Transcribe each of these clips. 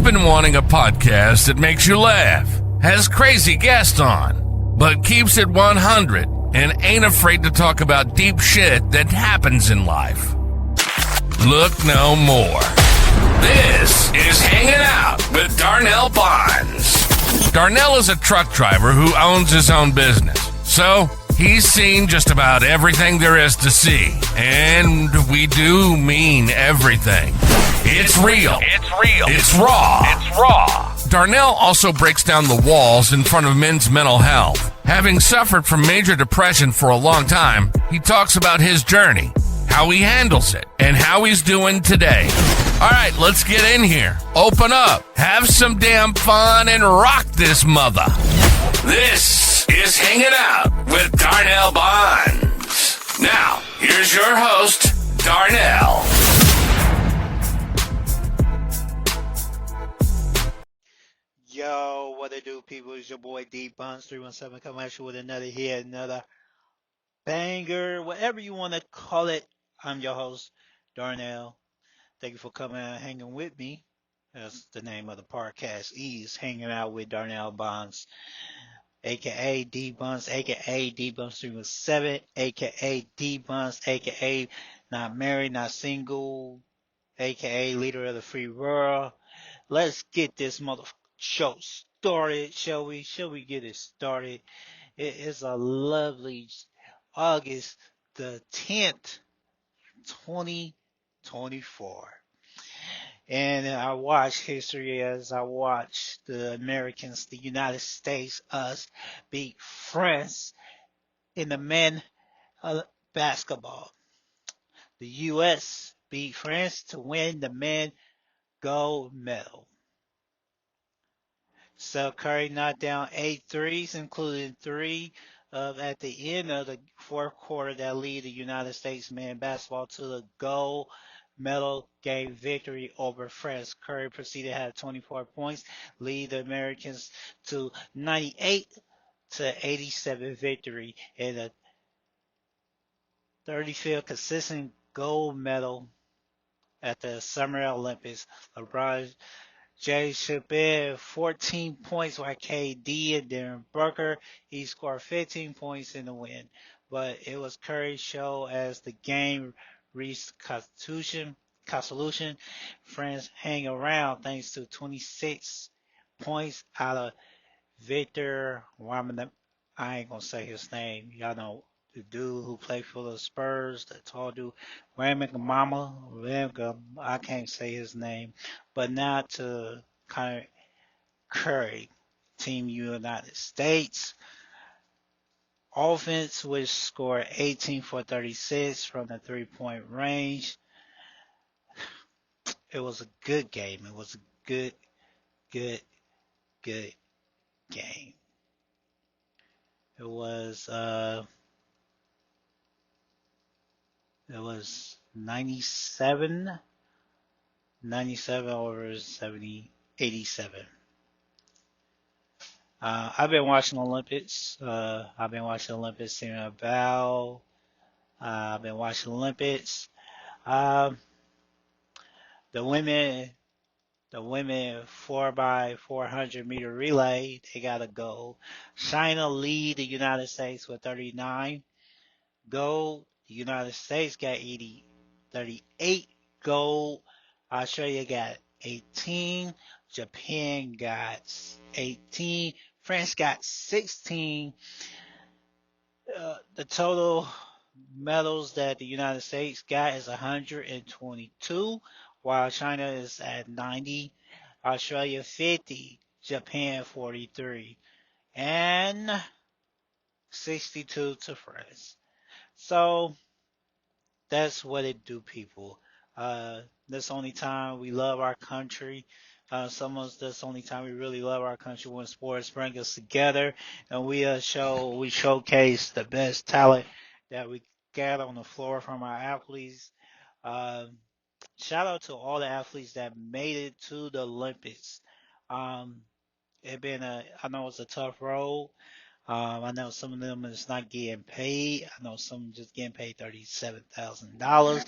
You've been wanting a podcast that makes you laugh, has crazy guests on, but keeps it 100 and ain't afraid to talk about deep shit that happens in life. Look no more. This is Hanging Out with Darnell Bonds. Darnell is a truck driver who owns his own business, so he's seen just about everything there is to see, and we do mean everything. It's real. It's real. It's raw. It's raw. Darnell also breaks down the walls in front of men's mental health. Having suffered from major depression for a long time, he talks about his journey, how he handles it, and how he's doing today. All right, let's get in here. Open up, have some damn fun, and rock this mother. This is Hanging Out with Darnell Bonds. Now, here's your host, Darnell. Yo, what it do, people? It's your boy D Buns 317 coming at you with another banger, whatever you want to call it. I'm your host, Darnell. Thank you for coming and hanging with me. That's the name of the podcast is Hanging Out with Darnell Bonds, aka D Buns, aka D Buns 317, aka D Buns, aka not married, not single, aka leader of the free world. Let's get this motherfucker show started, shall we? Shall we get it started? It is a lovely August the 10th, 2024. And I watch history as I watch the Americans, the United States, us beat France in the men basketball. The U.S. beat France to win the men gold medal. Steph Curry knocked down 8 threes, including 3 at the end of the fourth quarter that lead the United States men basketball to the gold medal game victory over France. Curry proceeded to have 24 points, lead the Americans to 98-87 victory in the 35th consistent gold medal at the Summer Olympics. LeBron James should in 14 points while KD and Darren Booker, he scored 15 points in the win. But it was Curry's show as the game reached constitution. France hang around thanks to 26 points out of Victor Wembanyama. I ain't gonna say his name. Y'all know the dude who played for the Spurs, the tall dude, Wembanyama. I can't say his name. But now to Curry, Team United States. Offense, which scored 18 for 36 from the three-point range. It was a good game. It was a good game. It was 97 over 87. I've been watching Olympics. I've been watching Olympics in about. I've been watching Olympics. The women 4x400 meter relay, they got a gold. China lead the United States with 39 gold. The United States got 38 gold. Australia got 18. Japan got 18. France got 16. The total medals that the United States got is 122, while China is at 90, Australia 50, Japan 43, and 62 to France. So that's what it do, people. That's the only time we love our country. That's the only time we really love our country, when sports bring us together and we showcase the best talent that we got on the floor from our athletes. Shout out to all the athletes that made it to the Olympics. I know it's a tough road. I know some of them is not getting paid. I know some just getting paid $37,000,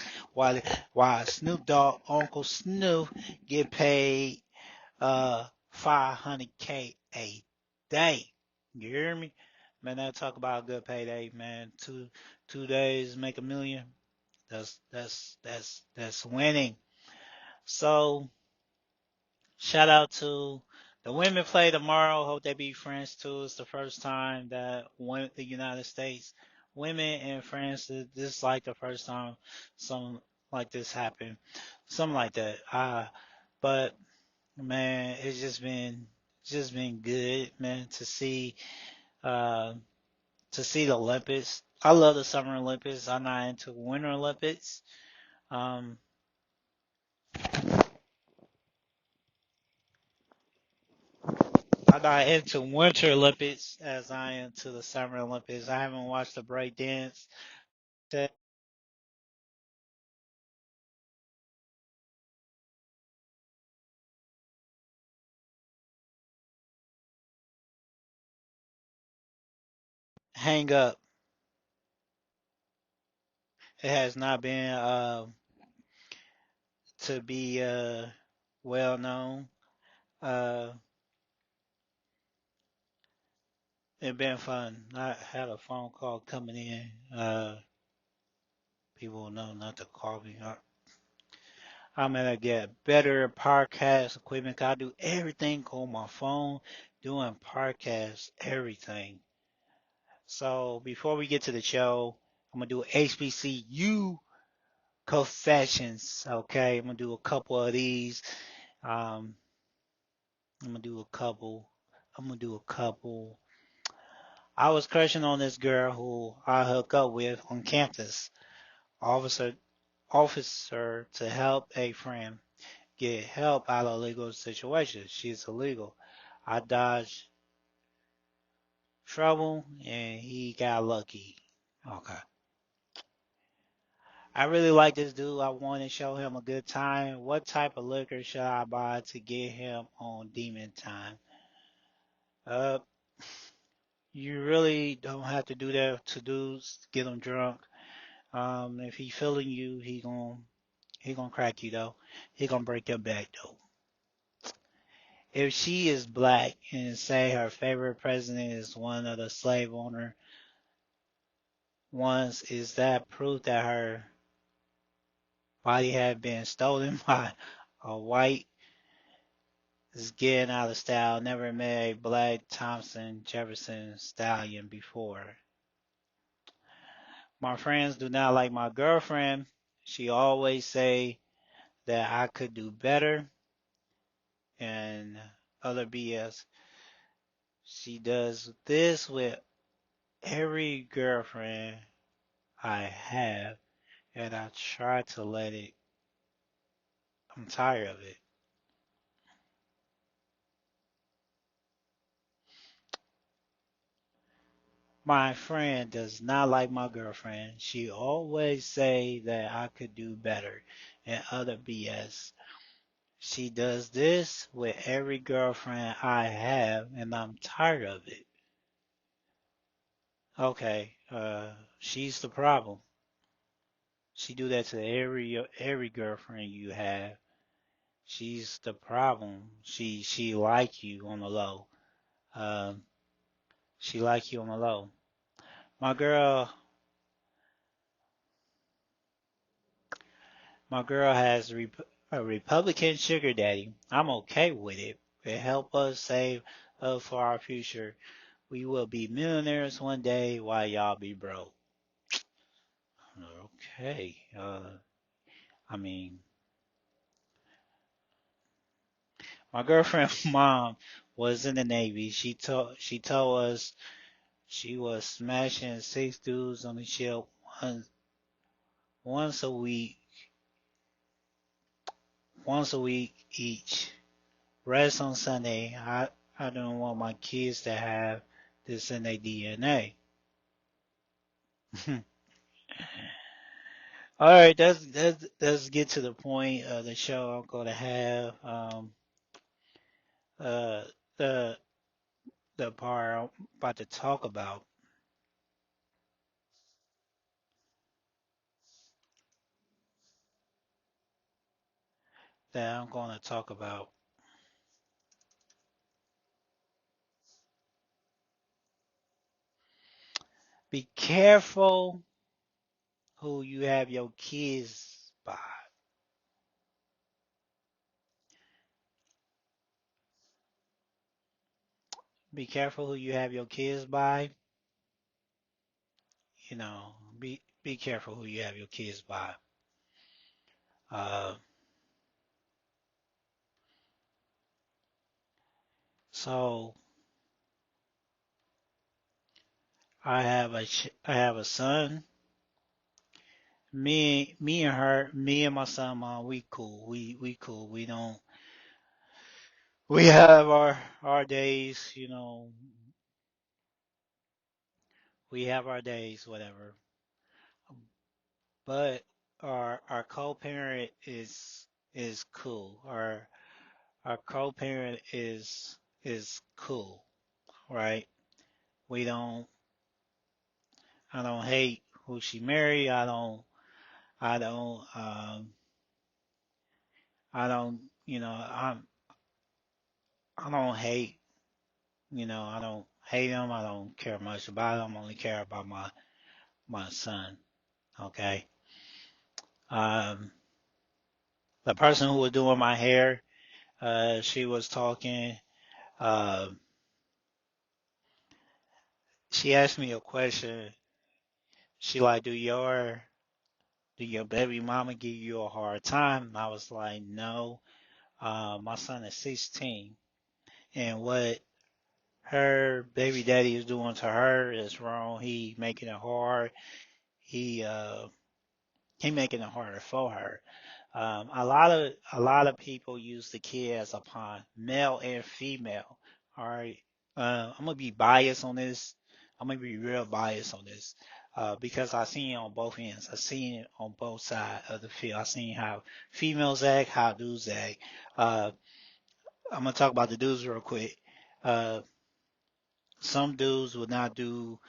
while Snoop Dogg, Uncle Snoop, get paid 500K a day. You hear me? Man, that talk about a good payday, man. Two days make a million. That's winning. So shout out to the women play tomorrow. Hope they be friends too. It's the first time that the United States women and France. This is like the first time something like this happened. Something like that. But man, it's just been good, man, uh to see the Olympics. I love the Summer Olympics. I'm not into Winter Olympics. Um, I'm not into Winter Olympics as I am to the Summer Olympics. I haven't watched the break dance. Hang up. It has not been to be well known. Uh, it been fun. I had a phone call coming in. People know not to call me. I'm gonna get better podcast equipment. 'Cause I do everything on my phone, doing podcasts, everything. So before we get to the show, I'm gonna do HBCU Confessions. Okay, I'm gonna do a couple of these. Um, I'm gonna do a couple. I'm gonna do a couple. I was crushing on this girl who I hook up with on campus. Officer, officer to help a friend get help out of a legal situation. She's illegal. I dodged trouble and he got lucky. Okay. I really like this dude. I want to show him a good time. What type of liquor should I buy to get him on demon time? Uh, you really don't have to do that to dudes. Get him drunk. If he feeling you, he gonna crack you though. He gonna break your back though. If she is black and say her favorite president is one of the slave owner ones, is that proof that her body had been stolen by a white is getting out of style? Never met a black Thompson Jefferson stallion before. My friends do not like my girlfriend. She always say that I could do better and other BS. She does this with every girlfriend I have, and I try to let it. I'm tired of it. My friend does not like my girlfriend. She always say that I could do better and other BS. She does this with every girlfriend I have, and I'm tired of it. Okay, she's the problem. She do that to every girlfriend you have. She's the problem. She like you on the low. Um, she like you on the low. My girl, my girl has a Republican sugar daddy. I'm okay with it. It help us save up for our future. We will be millionaires one day while y'all be broke. Okay. I mean, my girlfriend's mom was in the Navy. She told us she was smashing 6 dudes on the ship once, once a week, once a week each. Rest on Sunday. I don't want my kids to have this in their DNA. All right, let's get to the point of the show I'm gonna have. Uh, the the part I'm about to talk about that I'm gonna talk about. Be careful who you have your kids by. Be careful who you have your kids by. You know, be careful who you have your kids by. Uh, so I have a son. Me and her, me and my son, mom, we cool. We cool. We don't. We have our days. You know, we have our days, whatever. But our co-parent is cool. Our co-parent is cool, right? We don't. I don't hate who she married. I don't. I don't. You know. I don't hate. You know. I don't hate him. I don't care much about him. I only care about my son. Okay. Um, the person who was doing my hair, she was talking. Uh, she asked me a question. She like, do your baby mama give you a hard time? And I was like, no. My son is 16, and what her baby daddy is doing to her is wrong. He making it hard. He uh he making it harder for her. A lot of people use the kid as a pawn, male and female. All right. I'm gonna be biased on this. I'm gonna be real biased on this. Because I seen it on both ends. I seen it on both sides of the field. I seen how females act, how dudes act. Uh, I'm gonna talk about the dudes real quick. Uh, some dudes would not do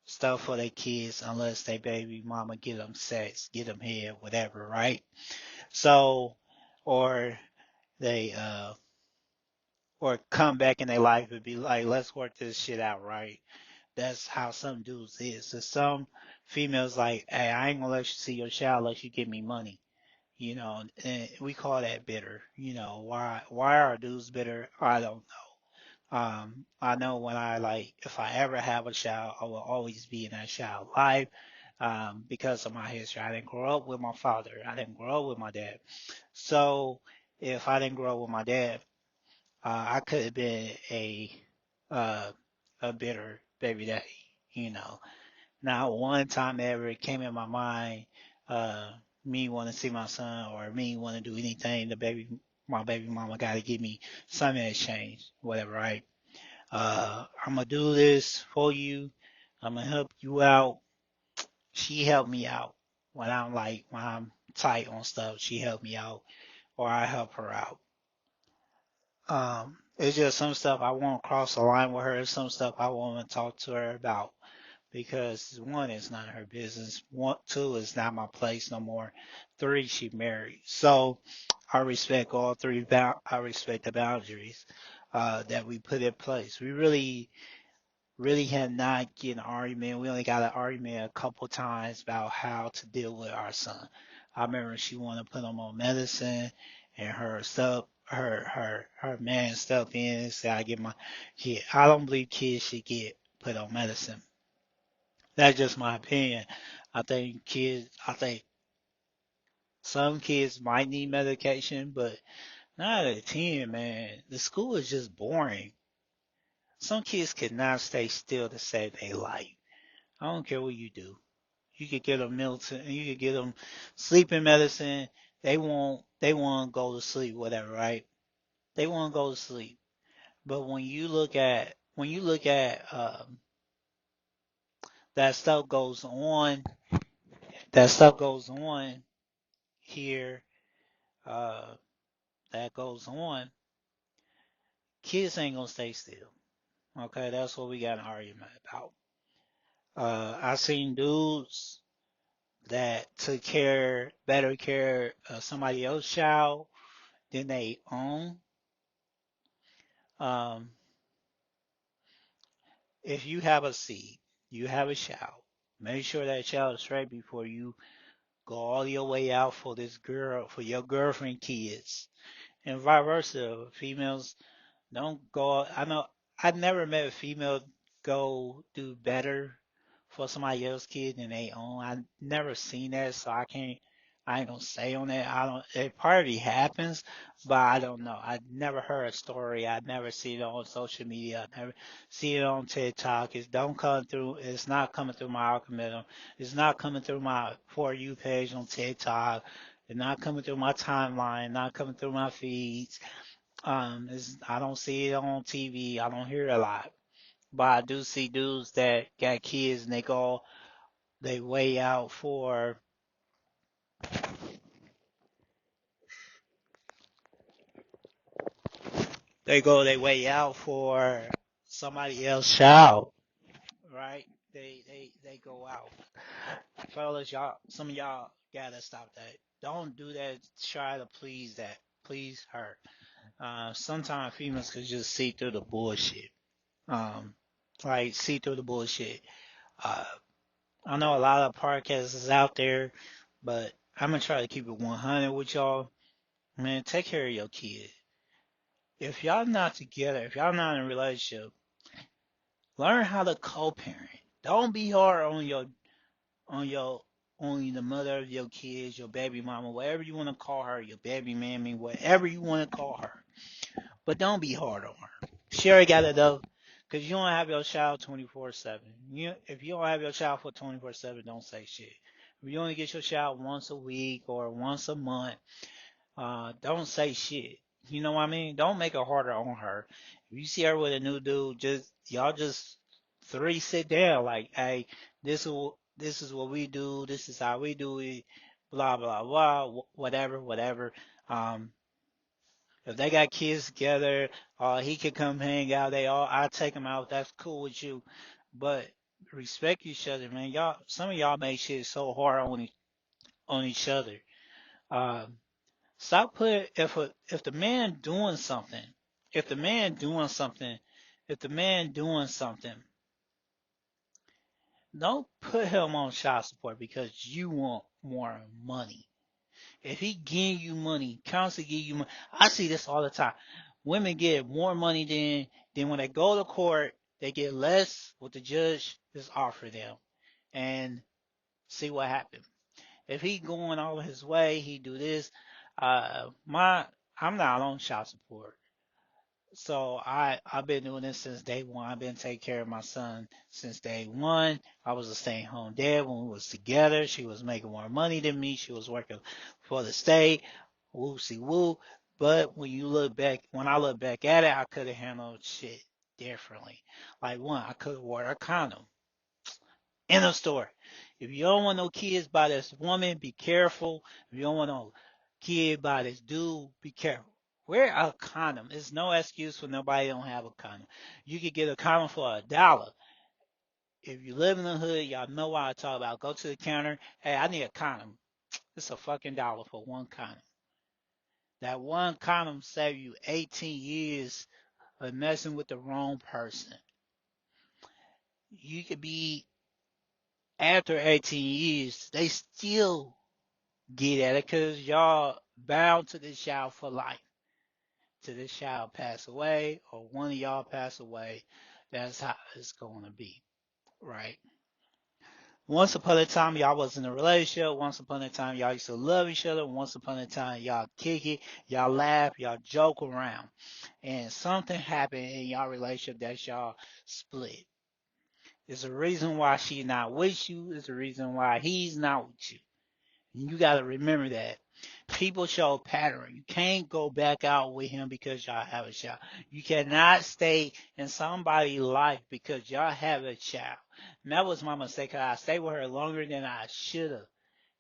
stuff for their kids unless they baby mama get them sex, get them head, whatever, right? So, or they or come back in their life and be like, let's work this shit out, right? That's how some dudes is. So some females like, hey, I ain't gonna let you see your child unless you give me money. You know, and we call that bitter. You know, why are dudes bitter? I don't know. I know when I like, if I ever have a child, I will always be in that child's life. Because of my history. I didn't grow up with my father. I didn't grow up with my dad. So if I didn't grow up with my dad, I could have been uh, a bitter baby daddy. You know, not one time ever it came in my mind, uh, me want to see my son or me want to do anything. My baby mama got to give me something in exchange, whatever, right? I'm gonna do this for you. I'm gonna help you out. She helped me out when I'm tight on stuff. She helped me out, or I help her out. It's just some stuff I won't cross the line with her. Some stuff I won't talk to her about because one, it's none of her business. One, two, it's not my place no more. Three, she married. So I respect all three. I respect the boundaries that we put in place. We really had not get an argument. We only got an argument a couple times about how to deal with our son. I remember she wanted to put him on medicine, and her man stepped in and said, "I get my kid." I don't believe kids should get put on medicine. That's just my opinion. I think some kids might need medication, but 9 out of 10, man, the school is just boring. Some kids cannot stay still to save their life. I don't care what you do. You could get them Milton, you could get them sleeping medicine. They won't go to sleep, whatever, right? They won't go to sleep. But when you look at that stuff goes on, that stuff goes on here, uh, that goes on. Kids ain't gonna stay still. Okay, that's what we got an argument about. I seen dudes that took better care of somebody else's child than they own. Um, if you have a seed, You have a child. Make sure that child is straight before you go all your way out for this girl, for your girlfriend kids. And vice versa. Females don't go. I know I never met a female go do better for somebody else's kid than they own. I never seen that, so I can't. I ain't gonna say on that. I don't. It probably happens, but I don't know. I never heard a story. I never seen it on social media. I never see it on TikTok. It don't come through. It's not coming through my algorithm. It's not coming through my For You page on TikTok. It's not coming through my timeline. Not coming through my feeds. I don't see it on TV. I don't hear it a lot, but I do see dudes that got kids and they way out for, they way out for somebody else's child, right? They go out. Fellas, some of y'all gotta stop that. Don't do that. Try to please her. Sometimes females could just see through the bullshit. Um, like see through the bullshit. Uh, I know a lot of podcasts is out there, but I'm gonna try to keep it 100 with y'all. Man, take care of your kid. If y'all not together, if y'all not in a relationship, learn how to co-parent. Don't be hard on your on the mother of your kids, your baby mama, whatever you want to call her, your baby mammy, whatever you want to call her. But don't be hard on her. She already got it though, because you don't have your child 24/7. If you don't have your child for 24/7, don't say shit. If you only get your child once a week or once a month, don't say shit. You know what I mean? Don't make it harder on her. If you see her with a new dude, y'all just three sit down like, hey, this is what we do. This is how we do it. Blah blah blah. Whatever whatever. Um, if they got kids together, he could come hang out. I take him out. That's cool with you, but respect each other, man. Some of y'all make shit so hard on each other. Um, Stop put if the man doing something, if the man doing something, if the man doing something, don't put him on child support because you want more money. If he getting you money, constantly give you money, I see this all the time. Women get more money than when they go to court, they get less what the judge is offering them, and see what happens. If he going all his way, he do this. My I'm not on child support. So I've been doing this since day one. I've been taking care of my son since day one. I was a stay at home dad when we was together. She was making more money than me. She was working for the state. Woo see woo. But when I look back at it, I could have handled shit differently. Like one, I could have worn a condom. End of story. If you don't want no kids by this woman, be careful. If you don't want no kid by this dude, be careful. Wear a condom. There's no excuse for nobody don't have a condom. You could get a condom for $1. If you live in the hood, y'all know what I talk about. Go to the counter. Hey, I need a condom. It's a fucking dollar for one condom. That one condom save you 18 years of messing with the wrong person. You could be after 18 years, they still get at it because y'all bound to this child for life. Till this child pass away or one of y'all pass away, that's how it's going to be, right? Once upon a time, y'all was in a relationship. Once upon a time, y'all used to love each other. Once upon a time, y'all kick it, y'all laugh, y'all joke around. And something happened in y'all relationship that y'all split. There's a reason why she's not with you. There's a reason why he's not with you. And you got to remember that. People show pattern. You can't go back out with him because y'all have a child. You cannot stay in somebody's life because y'all have a child. And that was my mistake. I stayed with her longer than I should have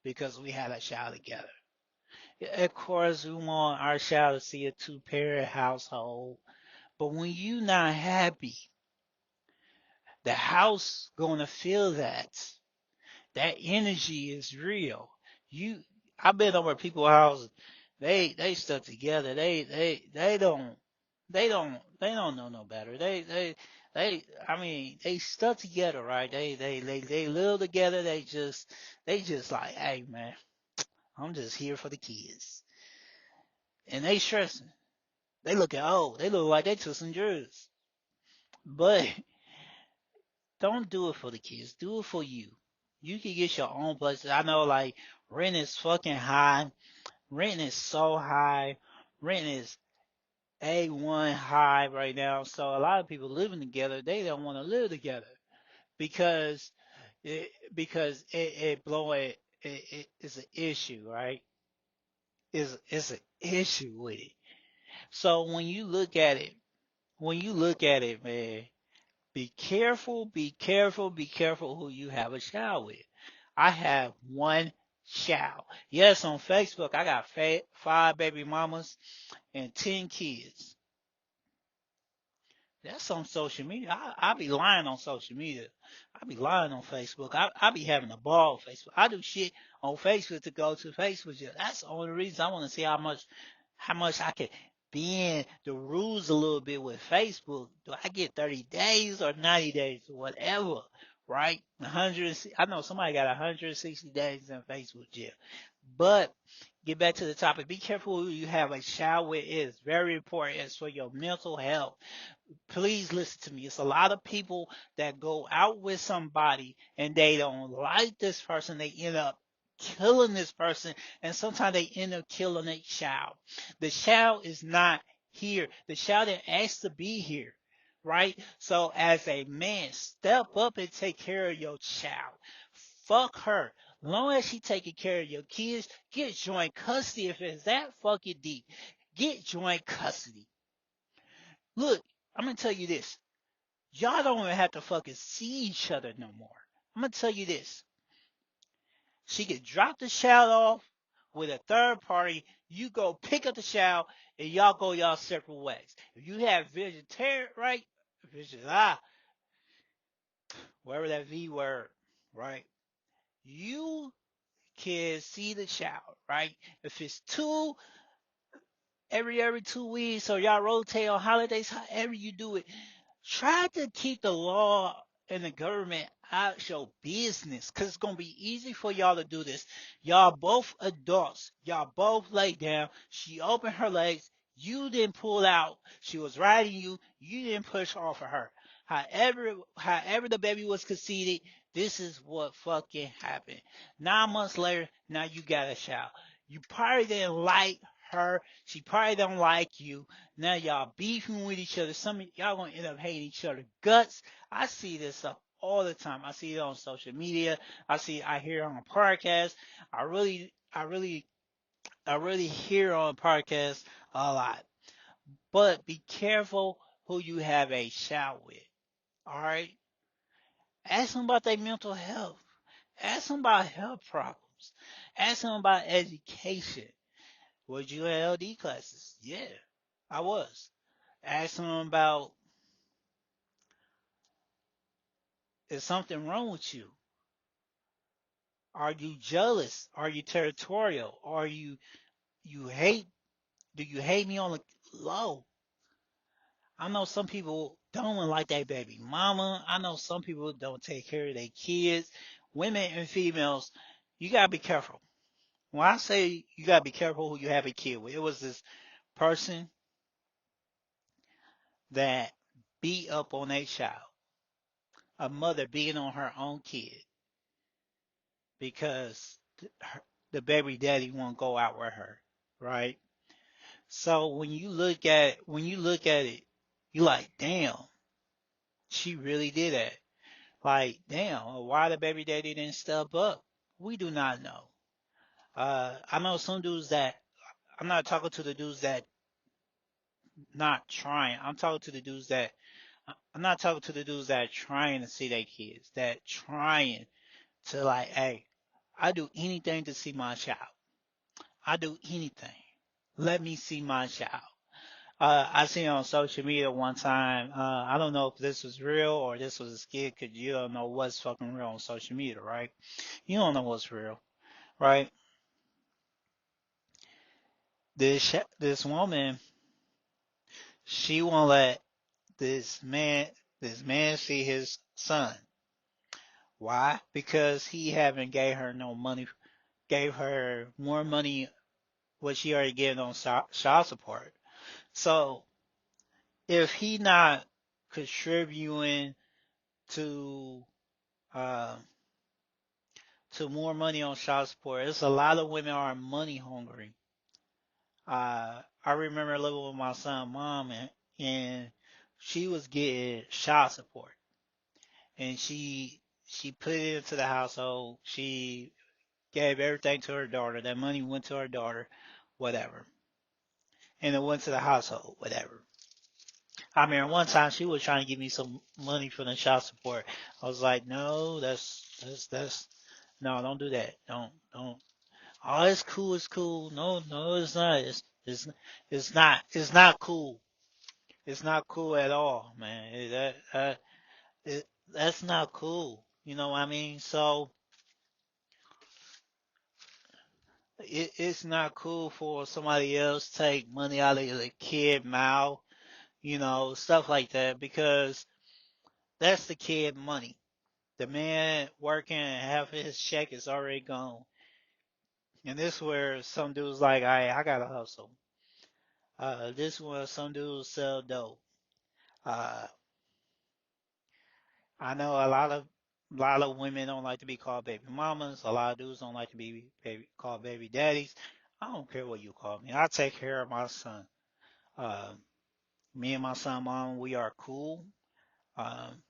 because we had a child together. Of course, we want our child to see a two-parent household. But when you not happy, the house gonna feel that. That energy is real. I've been over at people's houses. They stuck together. They don't. They don't know no better. I mean, they stuck together, right? They live together. They just like, hey man, I'm just here for the kids, and they stressing. They looking old. They look like they took some drugs. But don't do it for the kids. Do it for you. You can get your own place. I know, like, rent is fucking high. Rent is so high. Rent is A1 high right now. So a lot of people living together, they don't want to live together because it blowing it's an issue, right? It's an issue with it. So when you look at it, man, be careful, be careful, be careful who you have a child with. I have one child. Yes, on Facebook, I got 5 baby mamas and 10 kids. That's on social media. I be lying on social media. I be lying on Facebook. I be having a ball on Facebook. I do shit on Facebook to go to Facebook jail. That's the only reason I want to see how much I can bend the rules a little bit with Facebook. Do I get 30 days or 90 days or whatever? Right? 100. I know somebody got 160 days in Facebook jail. But get back to the topic. Be careful who you have a child with. It is very important. It's for your mental health. Please listen to me. It's a lot of people that go out with somebody and they don't like this person. They end up killing this person, and sometimes they end up killing a child. The child is not here. The child that asked to be here, right? So as a man, step up and take care of your child. Fuck her. Long as she taking care of your kids, get joint custody. If it's that fucking deep, get joint custody. Look, I'm gonna tell you this. Y'all don't even have to fucking see each other no more. I'm gonna tell you this. She could drop the child off with a third party. You go pick up the child and y'all go y'all separate ways. If you have vegetarian, right? Whatever that V word, right? You can see the child, right? If it's every 2 weeks, or y'all rotate on holidays, however you do it, try to keep the law and the government out your business, because it's going to be easy for y'all to do this. Y'all both adults. Y'all both lay down. She opened her legs. You didn't pull out. She was riding you. You didn't push off of her. However the baby was conceived, this is what fucking happened. 9 months later, now you got a child. You probably didn't like her. She probably don't like you. Now y'all beefing with each other. Some of y'all gonna end up hating each other guts. I see this stuff all the time. I see it on social media. I hear it on podcasts. I really hear on podcasts a lot. But be careful who you have a child with. All right. Ask them about their mental health. Ask them about health problems. Ask them about education. Was you in LD classes? Yeah, I was. Ask them about, is something wrong with you? Are you jealous? Are you territorial? You hate? Do you hate me on the low? I know some people don't like that baby mama. I know some people don't take care of their kids. Women and females, you gotta be careful. When I say you gotta be careful who you have a kid with, it was this person that beat up on a child, a mother beating on her own kid because the baby daddy won't go out with her, right? So when you look at it, you like, damn, she really did that. Like, damn, why the baby daddy didn't step up? We do not know. I know some dudes that I'm not talking to the dudes that not trying. I'm not talking to the dudes that are trying to see their kids, that trying to like, hey, I do anything to see my child. I do anything. Let me see my child. I seen on social media one time. I don't know if this was real or this was a skit, because you don't know what's fucking real on social media, right? You don't know what's real, right? This woman, She won't let this man this man see his son. Why? Because he haven't gave her no money, gave her more money what she already getting on child support. So if he not contributing to uh, to more money on child support, there's a lot of women are money hungry. I remember living with my son mom and she was getting child support and she put it into the household. She gave everything to her daughter. That money went to her daughter, whatever. And it went to the household, whatever. I mean, one time she was trying to give me some money for the child support. I was like, no, that's, no, don't do that. Don't. Oh, it's cool, it's cool. No, no, it's not. It's not cool. It's not cool at all, man. That's not cool. You know what I mean? So it's not cool for somebody else to take money out of the kid mouth, stuff like that, because that's the kid money. The man working and half of his check is already gone. And this where some dudes like, I gotta hustle. This where some dudes sell dope. Uh, I know a lot of women don't like to be called baby mamas. A lot of dudes don't like to be called baby daddies. I don't care what you call me. I take care of my son. Uh, Me and my son, mom, we are cool. Um,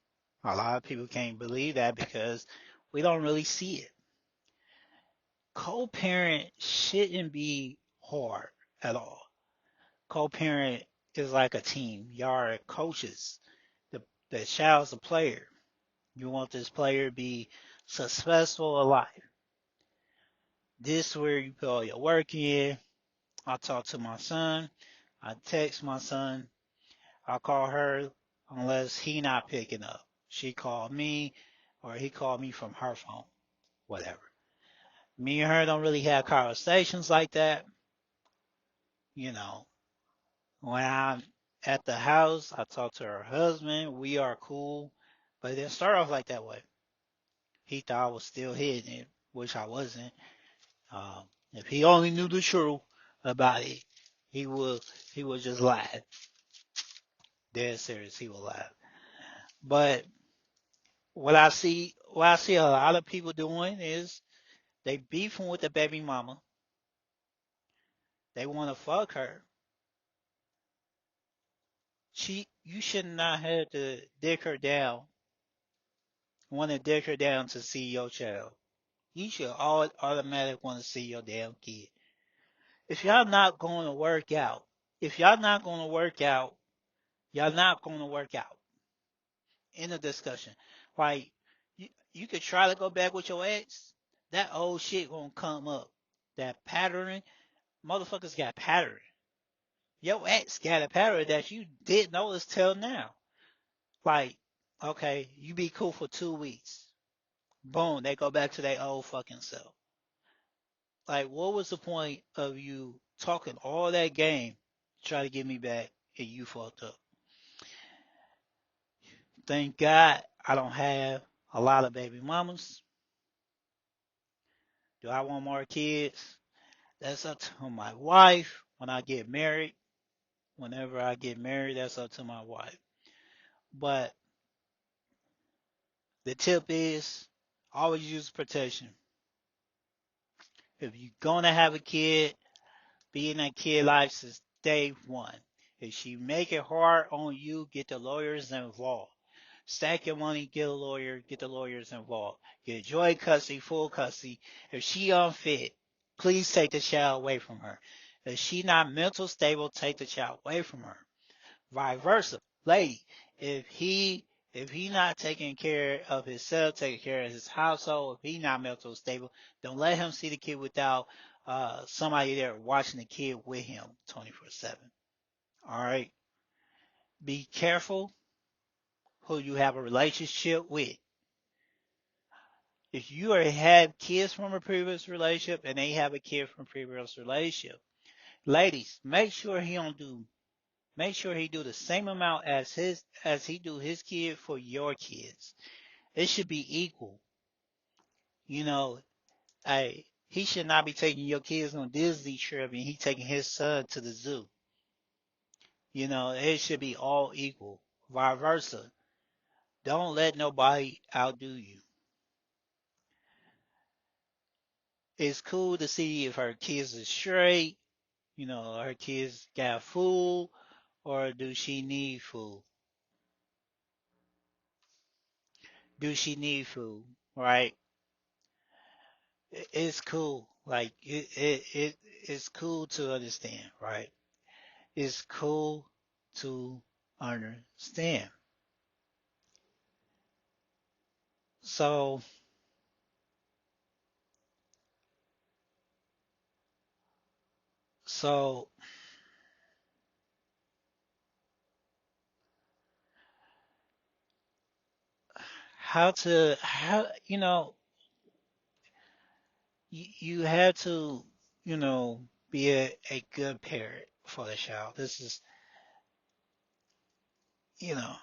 a lot of people can't believe that because we don't really see it. Co-parent shouldn't be hard at all. Co-parent is like a team. Y'all are coaches. The child's a player. You want this player to be successful in life. This where you put all your work in. I talk to my son. I text my son. I call her unless he not picking up. She called me or he called me from her phone. Whatever. Me and her don't really have conversations like that. You know, when I'm at the house, I talk to her husband. We are cool. But it didn't start off like that way. He thought I was still hitting it, which I wasn't. If he only knew the truth about it, he would he would just laugh. Dead serious, he would laugh. But what I see a lot of people doing is they beefing with the baby mama. They want to fuck her. You should not have to dick her down. Want to dick her down to see your child. You should all automatically want to see your damn kid. If y'all not going to work out, if y'all not going to work out, y'all not going to work out. In a discussion, like you could try to go back with your ex. That old shit gonna come up. That pattern, motherfuckers got pattern. Your ex got a pattern that you didn't notice till now. Like, okay, you be cool for 2 weeks. Boom, they go back to their old fucking self. Like, what was the point of you talking all that game to try to get me back and you fucked up? Thank God I don't have a lot of baby mamas. Do I want more kids? That's up to my wife when I get married. Whenever I get married, that's up to my wife. But the tip is always use protection. If you're gonna have a kid, be in that kid life since day one. If she make it hard on you, get the lawyers involved. Stack your money, get a lawyer, get the lawyers involved. Get joint custody, full custody. If she unfit, please take the child away from her. If she not mental stable, take the child away from her. Vice versa. Lady, if he not taking care of himself, taking care of his household, if he not mental stable, don't let him see the kid without somebody there watching the kid with him 24/7. All right. Be careful who you have a relationship with. If you already have kids from a previous relationship and they have a kid from a previous relationship, ladies, make sure he don't do Make sure he do the same amount as he do his kid for your kids. It should be equal. You know, he should not be taking your kids on Disney trip and he taking his son to the zoo. It should be all equal. Vice versa. Don't let nobody outdo you. It's cool to see if her kids are straight, her kids got food, or do she need food? Do she need food? Right? It's cool. Like it's cool to understand, right? It's cool to understand. So so how you have to you know be a good parent for the child. This is you know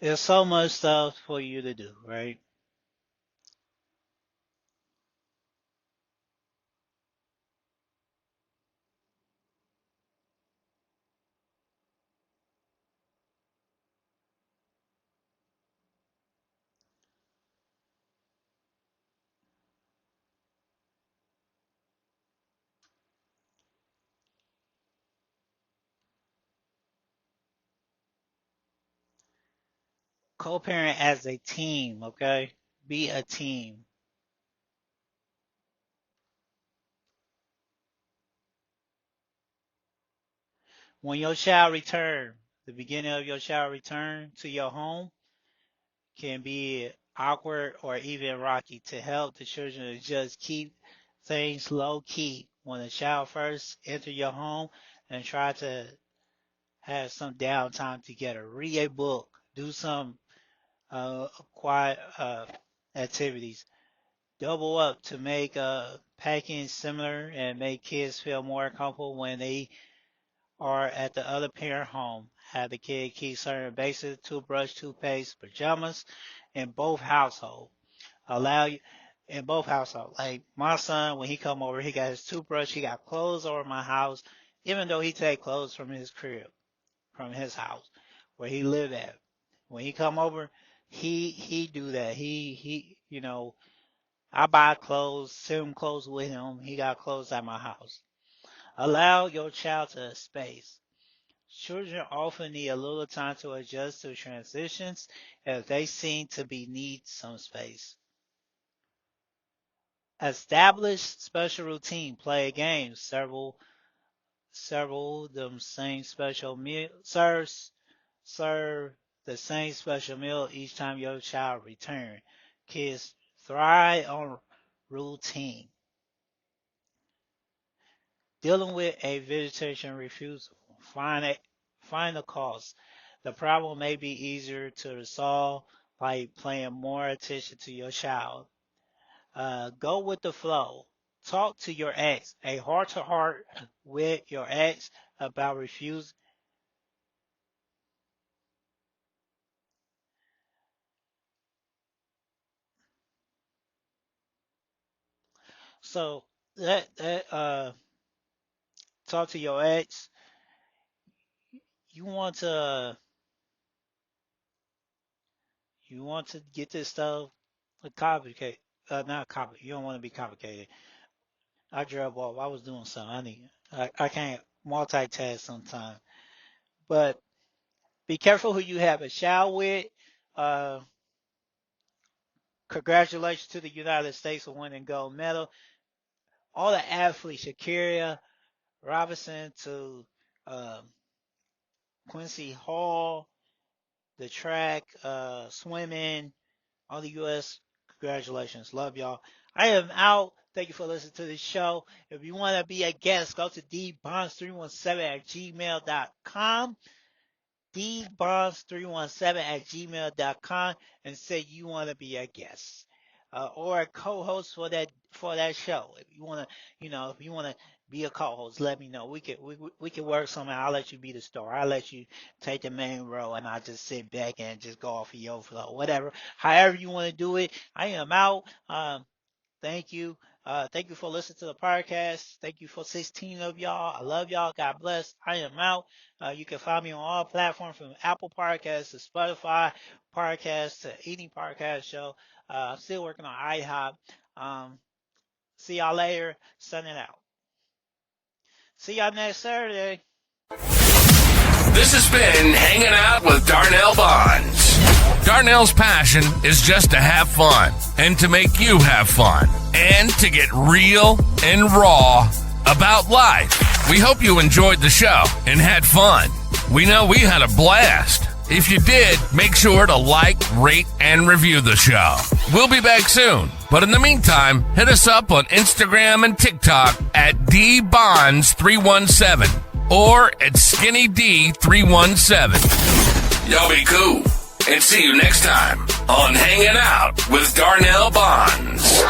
there's so much stuff for you to do, right? Co-parent as a team, okay? Be a team. When your child return, the beginning of your child return to your home can be awkward or even rocky. To help the children just keep things low key when a child first enter your home, and try to have some downtime together. Read a book, do some quiet activities. Double up to make packing similar and make kids feel more comfortable when they are at the other parent home. Have the kid keep certain basic toothbrush, toothpaste, pajamas in both households. Allow you in both households. Like my son, when he come over, he got his toothbrush, he got clothes over my house, even though he take clothes from his crib, from his house, where he live at. When he come over, he do that. He I buy clothes, send him clothes with him. He got clothes at my house. Allow your child to space. Children often need a little time to adjust to transitions as they seem to be need some space. Establish special routine, play games, several them same special meal serve the same special meal each time your child return. Kids thrive on routine. Dealing with a vegetation refusal. Find the cause. The problem may be easier to resolve by paying more attention to your child. Go with the flow. Talk to your ex. A heart to heart with your ex about refusing. So that talk to your ex. You want to you want to get this stuff complicated. Not complicated. You don't want to be complicated. I drove off. I was doing something. I can't multitask sometimes. But be careful who you have a shower with. Uh, Congratulations to the United States for winning gold medal. All the athletes, Shakira Robinson to um, Quincy Hall, the track, swimming, all the U.S. Congratulations. Love y'all. I am out. Thank you for listening to the show. If you want to be a guest, go to dbonds317@gmail.com. dbonds317@gmail.com and say you want to be a guest or a co-host for that show. If you want to, if you want to be a co-host, let me know. We can work something. I'll let you be the star. I'll let you take the main role, and I'll just sit back and just go off of your flow, whatever. However you want to do it. I am out. Thank you. Thank you for listening to the podcast. Thank you for 16 of y'all. I love y'all. God bless. I am out. You can find me on all platforms from Apple Podcasts to Spotify Podcasts to any podcast show. I'm still working on iHop. See y'all later. Signing out. See y'all next Saturday. This has been Hanging Out with Darnell Bonds. Darnell's passion is just to have fun and to make you have fun and to get real and raw about life. We hope you enjoyed the show and had fun. We know we had a blast. If you did, make sure to like, rate, and review the show. We'll be back soon. But in the meantime, hit us up on Instagram and TikTok at dbonds317 or at skinnyd317. Y'all be cool. And see you next time on Hanging Out with Darnell Bonds.